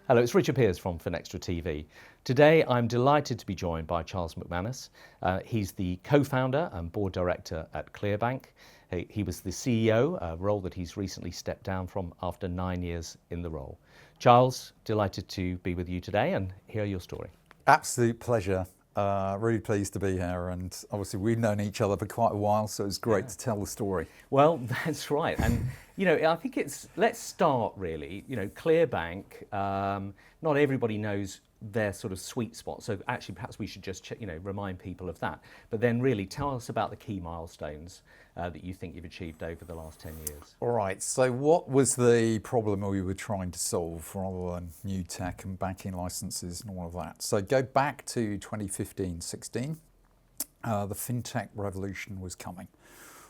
Hello, it's Richard Pearse from FinextraTV. Today I'm delighted to be joined by Charles McManus. He's the co-founder and board director at Clearbank. He was the CEO, a role that he's recently stepped down from after 9 years in the role. Charles, delighted to be with you today and hear your story. Absolute pleasure. Really pleased to be here, and obviously we've known each other for quite a while, so it's great to tell the story. Well, that's right. And, I think let's start really, Clearbank, not everybody knows their sort of sweet spot. So actually, perhaps we should just, remind people of that. But then really tell us about the key milestones that you think you've achieved over the last 10 years. All right, so what was the problem we were trying to solve rather than new tech and banking licenses and all of that? So go back to 2015-16, the fintech revolution was coming.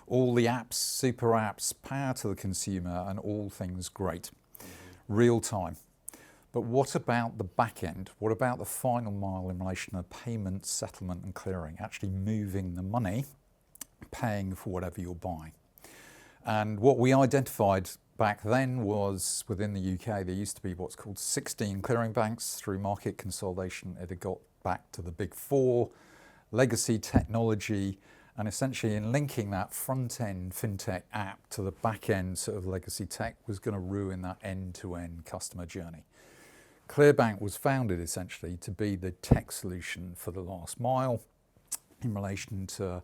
All the apps, super apps, power to the consumer and all things great, real time. But what about the back end? What about the final mile in relation to payment, settlement and clearing, actually moving the money, paying for whatever you're buying? And what we identified back then was within the UK, there used to be what's called 16 clearing banks. Through market consolidation, it had got back to the big four, legacy technology, and essentially in linking that front-end fintech app to the back-end sort of legacy tech was going to ruin that end-to-end customer journey. Clearbank was founded essentially to be the tech solution for the last mile in relation to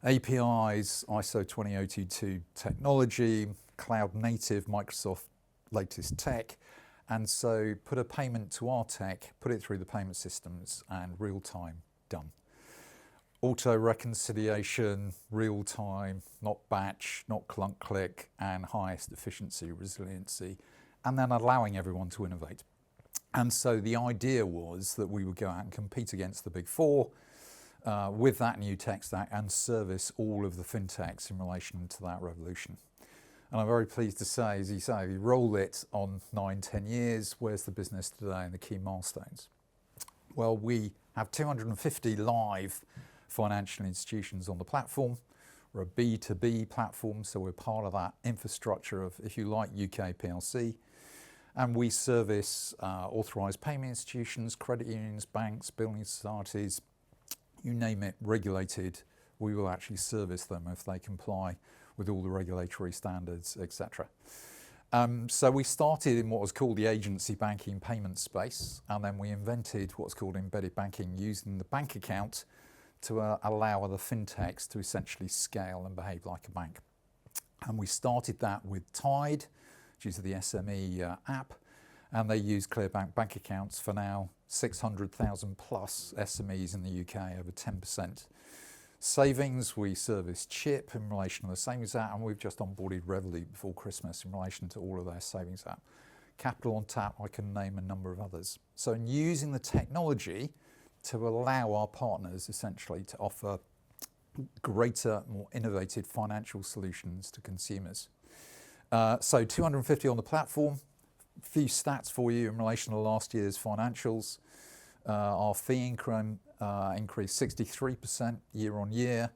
APIs, ISO 20022 technology, cloud native, Microsoft latest tech, and so put a payment to our tech, put it through the payment systems and real time done. Auto reconciliation, real time, not batch, not clunk click, and highest efficiency, resiliency, and then allowing everyone to innovate. And so the idea was that we would go out and compete against the big four with that new tech stack and service all of the fintechs in relation to that revolution. And I'm very pleased to say, as you say, we roll it on 9-10 years. Where's the business today and the key milestones? Well, we have 250 live financial institutions on the platform. We're a B2B platform, so we're part of that infrastructure of, if you like, UK PLC. And we service authorised payment institutions, credit unions, banks, building societies, you name it, regulated. We will actually service them if they comply with all the regulatory standards, etc. So we started in what was called the agency banking payment space, and then we invented what's called embedded banking, using the bank account to allow other fintechs to essentially scale and behave like a bank. And we started that with Tide, which is the SME app, and they use Clearbank bank accounts for now 600,000 plus SMEs in the UK, over 10%. Savings, we service Chip in relation to the savings app, and we've just onboarded Revolut before Christmas in relation to all of their savings app. Capital on Tap, I can name a number of others. So in using the technology to allow our partners essentially to offer greater, more innovative financial solutions to consumers. So 250 on the platform. A few stats for you in relation to last year's financials. Our fee income increased 63% year on year.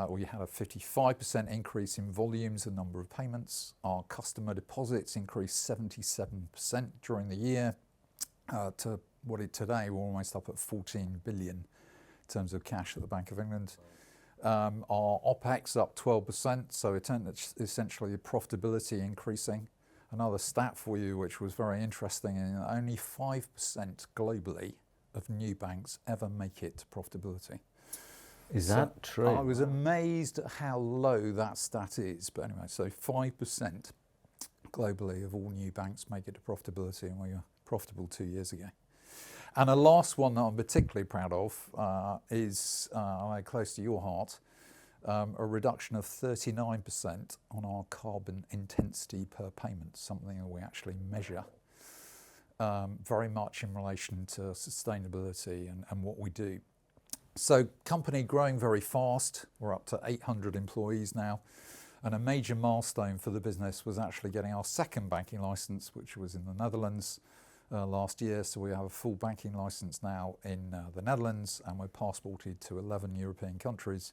We had a 55% increase in volumes and number of payments. Our customer deposits increased 77% during the year to what it today, we're almost up at 14 billion in terms of cash at the Bank of England. Our OPEX up 12%, so essentially profitability increasing. Another stat for you, which was very interesting, and only 5% globally of new banks ever make it to profitability. Is that true? I was amazed at how low that stat is, but anyway, so 5% globally of all new banks make it to profitability, and we were profitable 2 years ago. And the last one that I'm particularly proud of is, close to your heart, a reduction of 39% on our carbon intensity per payment, something that we actually measure very much in relation to sustainability and what we do. So company growing very fast, we're up to 800 employees now, and a major milestone for the business was actually getting our second banking license, which was in the Netherlands last year. So we have a full banking license now in the Netherlands, and we're passported to 11 European countries.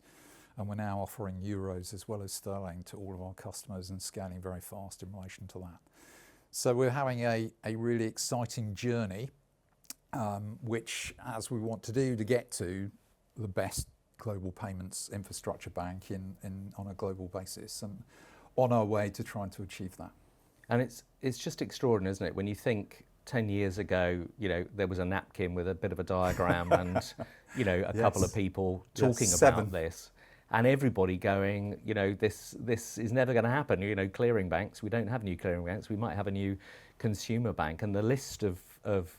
And we're now offering euros as well as sterling to all of our customers and scaling very fast in relation to that. So we're having a really exciting journey, which, as we want to do, to get to the best global payments infrastructure bank on a global basis, and on our way to trying to achieve that. And it's just extraordinary, isn't it? When you think 10 years ago, there was a napkin with a bit of a diagram and, a couple of people talking about this, and everybody going, this is never going to happen. Clearing banks, we don't have new clearing banks. We might have a new consumer bank, and the list of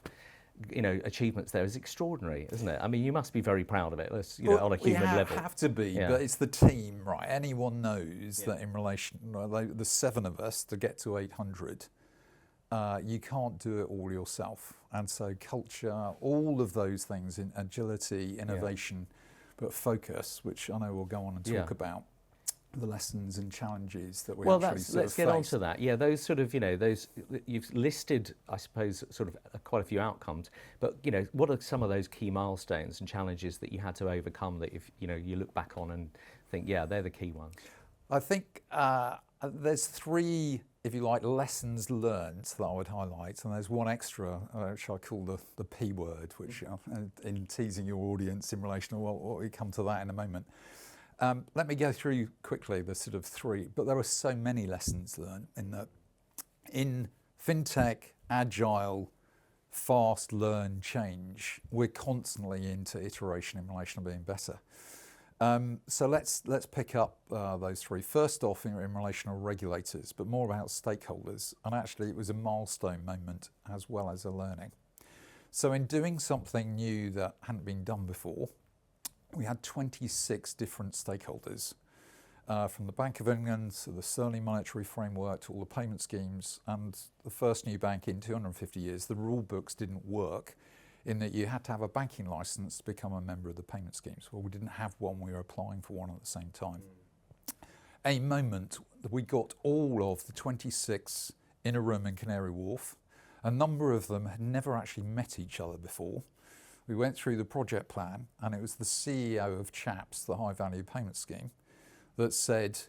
achievements there is extraordinary, isn't it? I mean, you must be very proud of it, on a human level. We have to be, but it's the team, right? Anyone knows that in relation, the 7 of us, to get to 800, you can't do it all yourself. And so culture, all of those things, in agility, innovation, but focus, which I know we'll go on and talk about, the lessons and challenges that we let's get on to that. Yeah, those sort of, those, you've listed, I suppose, sort of quite a few outcomes, but, what are some of those key milestones and challenges that you had to overcome that if, you look back on and think, they're the key ones? I think there's 3, if you like, lessons learned that I would highlight, and there's one extra, which I call the P word, which in teasing your audience in relation to, we come to that in a moment. Let me go through quickly the sort of 3, but there are so many lessons learned in fintech, agile, fast learn, change. We're constantly into iteration in relation to being better. So let's pick up those 3. First off, in relation to regulators, but more about stakeholders. And actually, it was a milestone moment as well as a learning. So in doing something new that hadn't been done before, we had 26 different stakeholders, from the Bank of England to the Sterling Monetary Framework to all the payment schemes. And the first new bank in 250 years, the rule books didn't work, in that you had to have a banking license to become a member of the payment schemes. Well, we didn't have one, we were applying for one at the same time. A moment that we got all of the 26 in a room in Canary Wharf. A number of them had never actually met each other before. We went through the project plan, and it was the CEO of CHAPS, the High Value Payment Scheme, that said,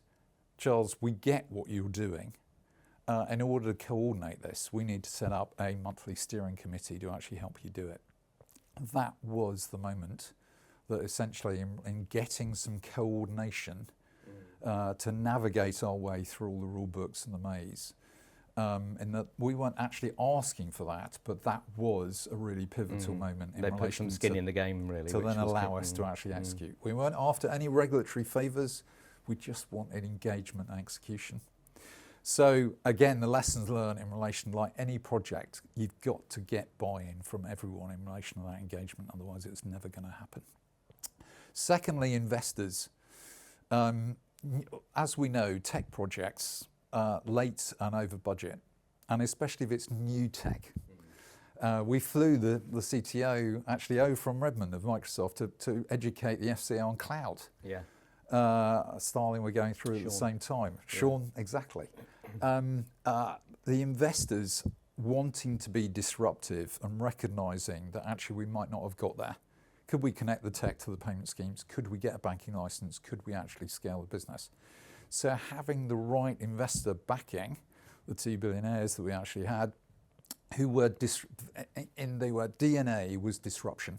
Charles, we get what you're doing. In order to coordinate this, we need to set up a monthly steering committee to actually help you do it. That was the moment that essentially in getting some coordination to navigate our way through all the rule books and the maze, in that we weren't actually asking for that, but that was a really pivotal moment in relation to... They put some skin in the game, really. To then allow us to actually execute. We weren't after any regulatory favours, we just wanted engagement and execution. So again, the lessons learned in relation, like any project, you've got to get buy-in from everyone in relation to that engagement, otherwise it's never going to happen. Secondly, investors. As we know, tech projects are late and over budget, and especially if it's new tech. We flew the CTO, actually from Redmond of Microsoft, to educate the FCA on cloud. Yeah. Starling we're going through at the same time. Yeah. Sean, exactly. The investors wanting to be disruptive and recognising that actually we might not have got there. Could we connect the tech to the payment schemes? Could we get a banking licence? Could we actually scale the business? So having the right investor backing, the 2 billionaires that we actually had, who were in their DNA was disruption.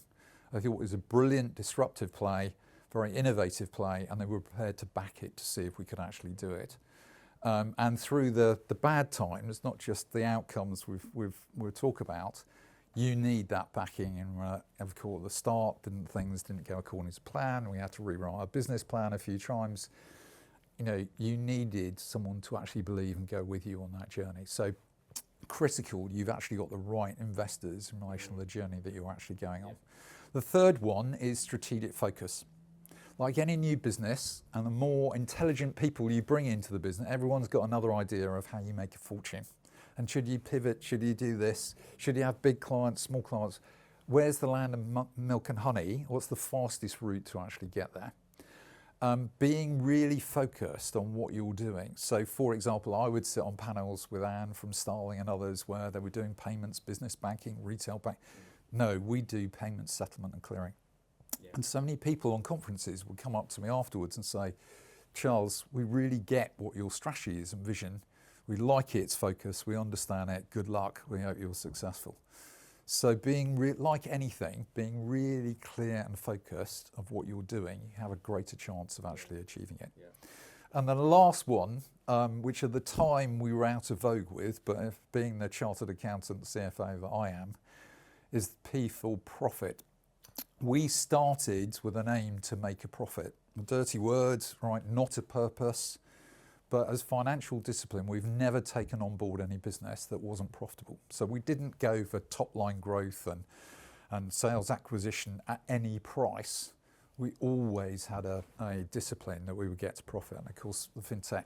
I thought it was a brilliant disruptive play, very innovative play, and they were prepared to back it to see if we could actually do it. And through the bad times, not just the outcomes we'll talk about, you need that backing. And of course, at the start, things didn't go according to plan. We had to rewrite our business plan a few times. You needed someone to actually believe and go with you on that journey. So critical, you've actually got the right investors in relation to the journey that you're actually going on. The third one is strategic focus. Like any new business, and the more intelligent people you bring into the business, everyone's got another idea of how you make a fortune. And should you pivot? Should you do this? Should you have big clients, small clients? Where's the land of milk and honey? What's the fastest route to actually get there? Being really focused on what you're doing. So for example, I would sit on panels with Anne from Starling and others where they were doing payments, business banking, retail banking. No, we do payments, settlement and clearing. Yeah. And so many people on conferences would come up to me afterwards and say, Charles, we really get what your strategy is and vision. We like its focus, we understand it, good luck, we hope you're successful. So being, like anything, being really clear and focused of what you're doing, you have a greater chance of actually achieving it. Yeah. And then the last one, which at the time we were out of vogue with, but if being the chartered accountant, CFO that I am, is P for profit. We started with an aim to make a profit. A dirty word, right, not a purpose. But as financial discipline, we've never taken on board any business that wasn't profitable. So we didn't go for top line growth and sales acquisition at any price. We always had a discipline that we would get to profit. And of course, the fintech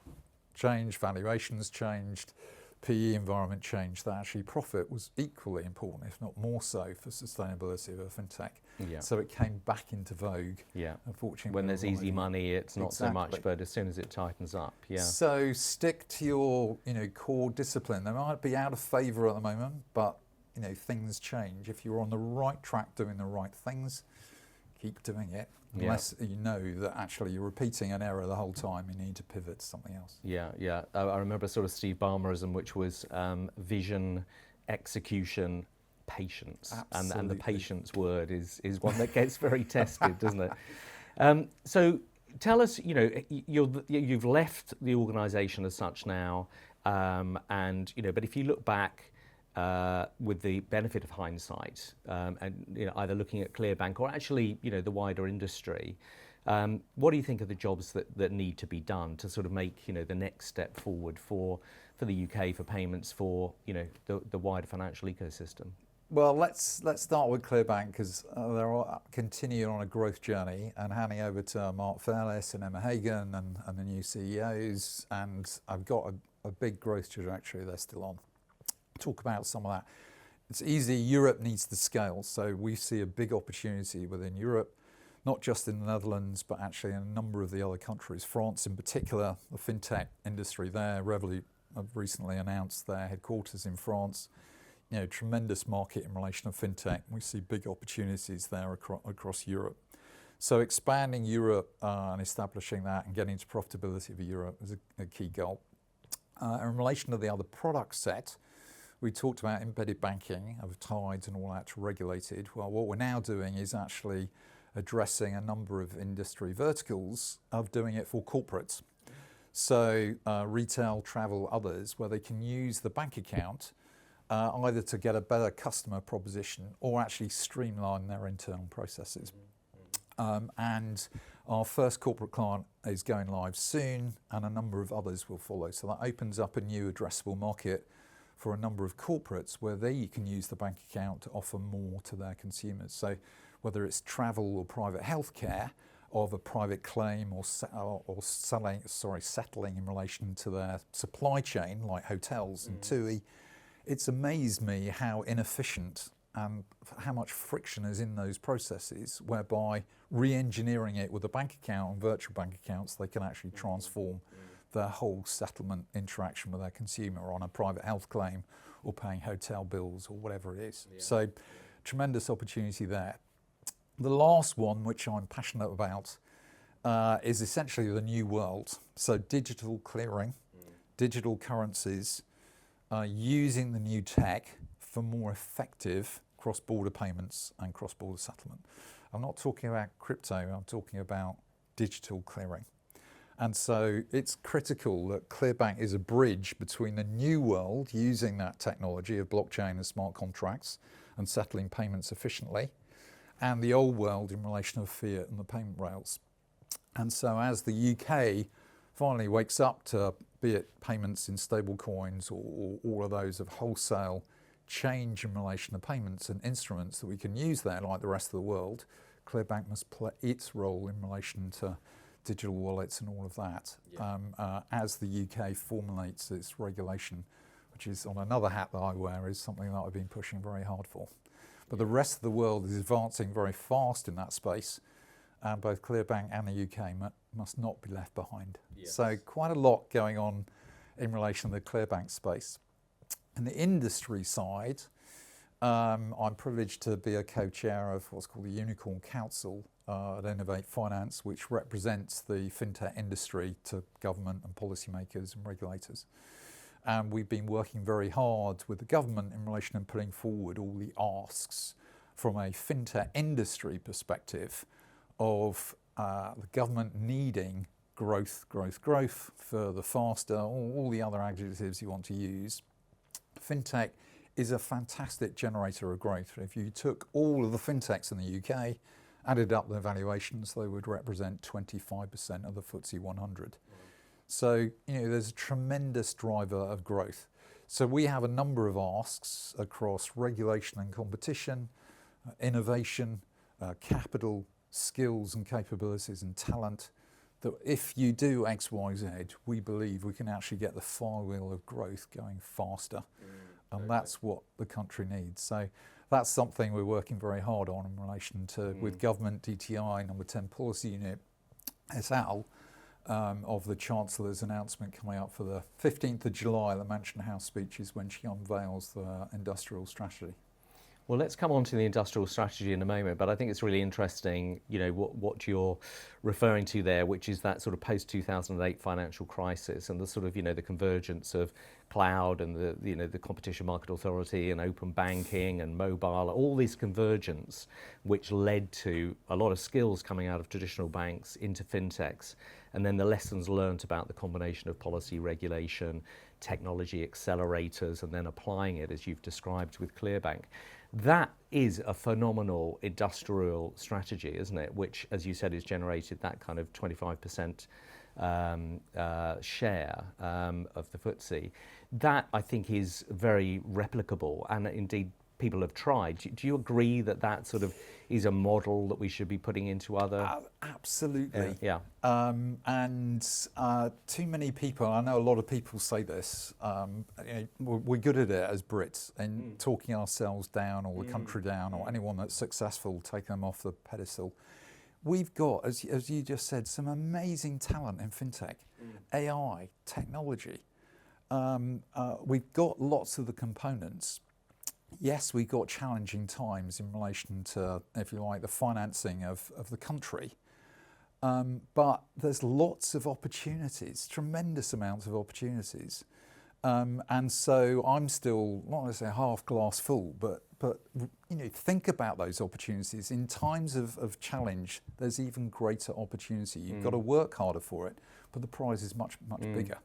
changed, valuations changed, PE environment changed, that actually profit was equally important, if not more so, for sustainability of a fintech. Yeah. So it came back into vogue. Yeah. Unfortunately, when there's easy money, it's not so much, but as soon as it tightens up, yeah. So stick to your, core discipline. They might be out of favour at the moment, but things change. If you're on the right track doing the right things, keep doing it. Unless you know that actually you're repeating an error the whole time, you need to pivot to something else. Yeah, yeah. I remember sort of Steve Ballmerism, which was vision, execution, patience. And the patience word is one that gets very tested, doesn't it? So tell us, you've left the organisation as such now, and but if you look back, with the benefit of hindsight, and either looking at ClearBank or actually the wider industry, what do you think are the jobs that need to be done to sort of make the next step forward for the UK, for payments, for the wider financial ecosystem? Well, let's start with ClearBank, because they're continuing on a growth journey, and handing over to Mark Fairless and Emma Hagan and the new CEOs, and I've got a big growth trajectory they're still on. Talk about some of that. It's easy. Europe needs the scale, so we see a big opportunity within Europe, not just in the Netherlands, but actually in a number of the other countries. France in particular, the fintech industry there, Revolut have recently announced their headquarters in France. Tremendous market in relation to fintech. We see big opportunities there across Europe. So expanding Europe and establishing that and getting to profitability for Europe is a key goal. In relation to the other product set, we talked about embedded banking, of tides and all that, regulated. Well, what we're now doing is actually addressing a number of industry verticals of doing it for corporates. So retail, travel, others, where they can use the bank account either to get a better customer proposition or actually streamline their internal processes. And our first corporate client is going live soon, and a number of others will follow. So that opens up a new addressable market for a number of corporates where they can use the bank account to offer more to their consumers. So whether it's travel or private healthcare, of a private claim or settling in relation to their supply chain, like hotels and TUI, it's amazed me how inefficient and how much friction is in those processes, whereby re-engineering it with a bank account and virtual bank accounts, they can actually transform their whole settlement interaction with their consumer on a private health claim or paying hotel bills or whatever it is. Yeah. So tremendous opportunity there. The last one, which I'm passionate about, is essentially the new world. So digital clearing, digital currencies, using the new tech for more effective cross-border payments and cross-border settlement. I'm not talking about crypto, I'm talking about digital clearing. And so it's critical that ClearBank is a bridge between the new world using that technology of blockchain and smart contracts and settling payments efficiently, and the old world in relation to fiat and the payment rails. And so as the UK finally wakes up to, be it payments in stable coins or all of those of wholesale change in relation to payments and instruments that we can use there like the rest of the world, ClearBank must play its role in relation to digital wallets and all of that, as the UK formulates its regulation, which is on another hat that I wear, is something that I've been pushing very hard for. But the rest of the world is advancing very fast in that space, and both ClearBank and the UK must not be left behind. Yes. So quite a lot going on in relation to the ClearBank space. In the industry side, I'm privileged to be a co-chair of what's called the Unicorn Council at Innovate Finance, which represents the fintech industry to government and policymakers and regulators. And we've been working very hard with the government in relation to putting forward all the asks from a fintech industry perspective of the government needing growth, further, faster, all the other adjectives you want to use. Fintech is a fantastic generator of growth. If you took all of the fintechs in the UK, added up their valuations, they would represent 25% of the FTSE 100. So, there's a tremendous driver of growth. So we have a number of asks across regulation and competition, innovation, capital, skills and capabilities and talent, that if you do X, Y, Z, we believe we can actually get the flywheel of growth going faster. And that's what the country needs. So that's something we're working very hard on in relation to, with government, DTI, number 10 policy unit, SL, of the Chancellor's announcement coming up for the 15th of July, the Mansion House speech is when she unveils the industrial strategy. Well, let's come on to the industrial strategy in a moment, but I think it's really interesting, what you're referring to there, which is that sort of post-2008 financial crisis and the sort of, the convergence of cloud and the Competition Market Authority and open banking and mobile, all this convergence, which led to a lot of skills coming out of traditional banks into fintechs, and then the lessons learned about the combination of policy, regulation, technology accelerators, and then applying it as you've described with Clearbank. That is a phenomenal industrial strategy, isn't it? Which, as you said, has generated that kind of 25% share of the FTSE. That, I think, is very replicable, and indeed people have tried. Do you agree that that sort of is a model that we should be putting into other? Absolutely. Yeah. And too many people, I know a lot of people say this, we're good at it as Brits in talking ourselves down or the country down or anyone that's successful, taking them off the pedestal. We've got, as you just said, some amazing talent in fintech, AI, technology. We've got lots of the components. Yes, we've got challenging times in relation to, if you like, the financing of the country. But there's lots of opportunities, tremendous amounts of opportunities. And so I'm still, not to say half glass full, but think about those opportunities. In times of challenge, there's even greater opportunity. You've got to work harder for it, but the prize is much bigger.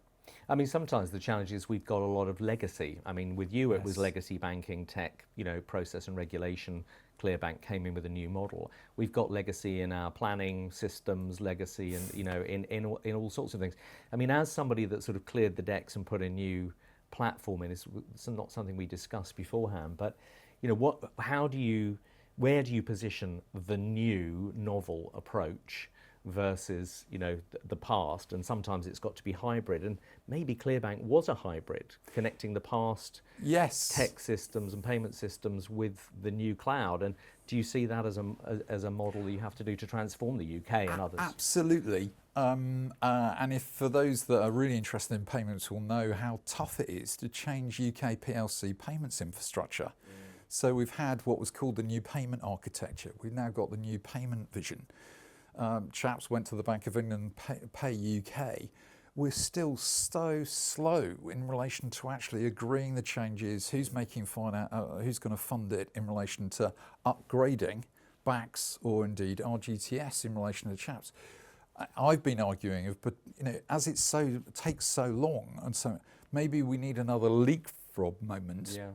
I mean, sometimes the challenge is we've got a lot of legacy. I mean, with you, it was legacy banking, tech, process and regulation. Clearbank came in with a new model. We've got legacy in our planning systems, legacy and, in all sorts of things. I mean, as somebody that sort of cleared the decks and put a new platform in, it's not something we discussed beforehand, but, where do you position the new novel approach versus the past? And sometimes it's got to be hybrid, and maybe Clearbank was a hybrid, connecting the past tech systems and payment systems with the new cloud. And do you see that as a model that you have to do to transform the UK and others? Absolutely. And if for those that are really interested in payments will know how tough it is to change UK PLC payments infrastructure. So we've had what was called the new payment architecture. We've now got the new payment vision. Chaps went to the Bank of England, Pay UK. We're still so slow in relation to actually agreeing the changes, who's making who's going to fund it in relation to upgrading BACS or indeed RGTS in relation to chaps. I've been arguing, but as it takes so long, and so maybe we need another leapfrog moment. Yeah.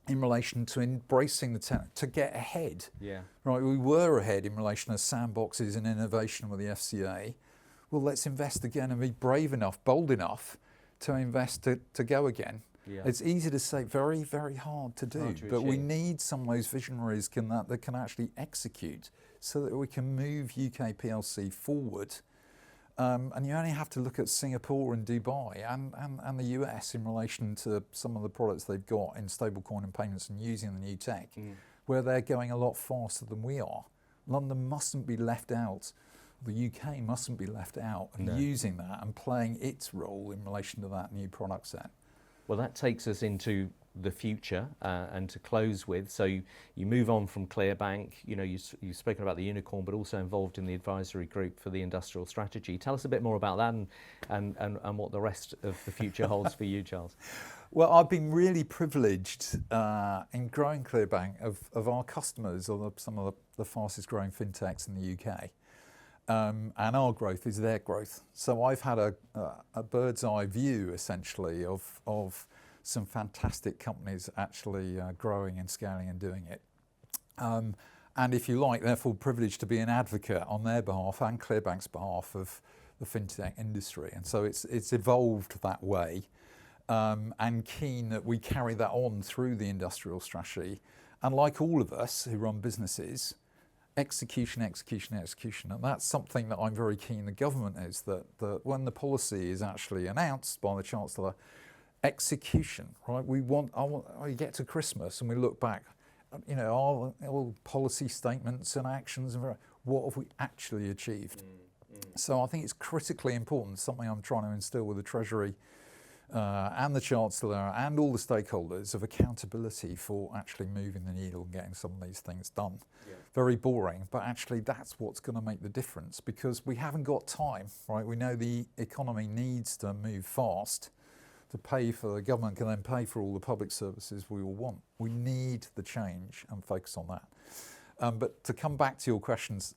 In relation to embracing the talent, to get ahead. Yeah. Right, we were ahead in relation to sandboxes and innovation with the FCA. Well, let's invest again and be brave enough, bold enough to invest to go again. Yeah. It's easy to say, very, very hard to do, but we need some of those visionaries that can actually execute so that we can move UK PLC forward. And you only have to look at Singapore and Dubai and the US in relation to some of the products they've got in stablecoin and payments and using the new tech, where they're going a lot faster than we are. London mustn't be left out. The UK mustn't be left out and using that and playing its role in relation to that new product set. Well, that takes us into the future and to close with. So you move on from ClearBank, you've spoken about the unicorn, but also involved in the advisory group for the industrial strategy. Tell us a bit more about that and what the rest of the future holds for you, Charles. Well, I've been really privileged in growing ClearBank of our customers, or some of the fastest growing fintechs in the UK. And our growth is their growth. So I've had a bird's eye view, essentially, of some fantastic companies actually growing and scaling and doing it. And if you like, therefore privileged to be an advocate on their behalf and ClearBank's behalf of the fintech industry. And so it's evolved that way. And keen that we carry that on through the industrial strategy. And like all of us who run businesses, execution. And that's something that I'm very keen the government is, that when the policy is actually announced by the Chancellor, execution, right? We get to Christmas and we look back, all policy statements and actions, and what have we actually achieved? So I think it's critically important, something I'm trying to instill with the Treasury and the Chancellor and all the stakeholders, of accountability for actually moving the needle and getting some of these things done. Yeah. Very boring, but actually that's what's going to make the difference, because we haven't got time, right? We know the economy needs to move fast to pay for, the government can then pay for all the public services we all want. We need the change and focus on that. But to come back to your questions,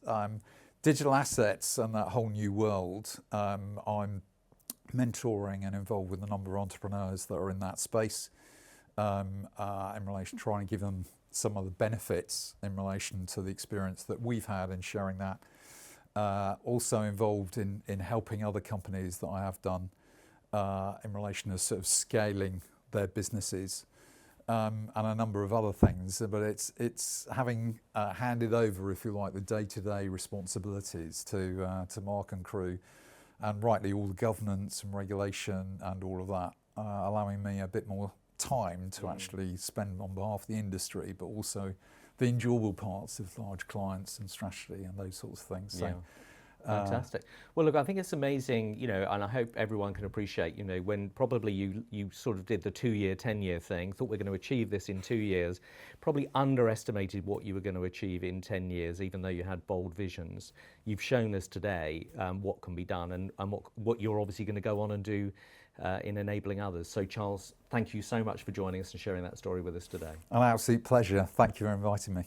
digital assets and that whole new world, I'm mentoring and involved with a number of entrepreneurs that are in that space in relation to trying to give them some of the benefits in relation to the experience that we've had in sharing that. Also involved in helping other companies that I have done in relation to sort of scaling their businesses and a number of other things. But it's having handed over, if you like, the day-to-day responsibilities to Mark and crew, and rightly all the governance and regulation and all of that, allowing me a bit more time to actually spend on behalf of the industry, but also the enjoyable parts of large clients and strategy and those sorts of things. So, fantastic. Well, look, I think it's amazing, and I hope everyone can appreciate, when probably you sort of did the 2-year, 10-year thing, thought we're going to achieve this in 2 years, probably underestimated what you were going to achieve in 10 years, even though you had bold visions. You've shown us today what can be done and what you're obviously going to go on and do in enabling others. So, Charles, thank you so much for joining us and sharing that story with us today. An absolute pleasure. Thank you for inviting me.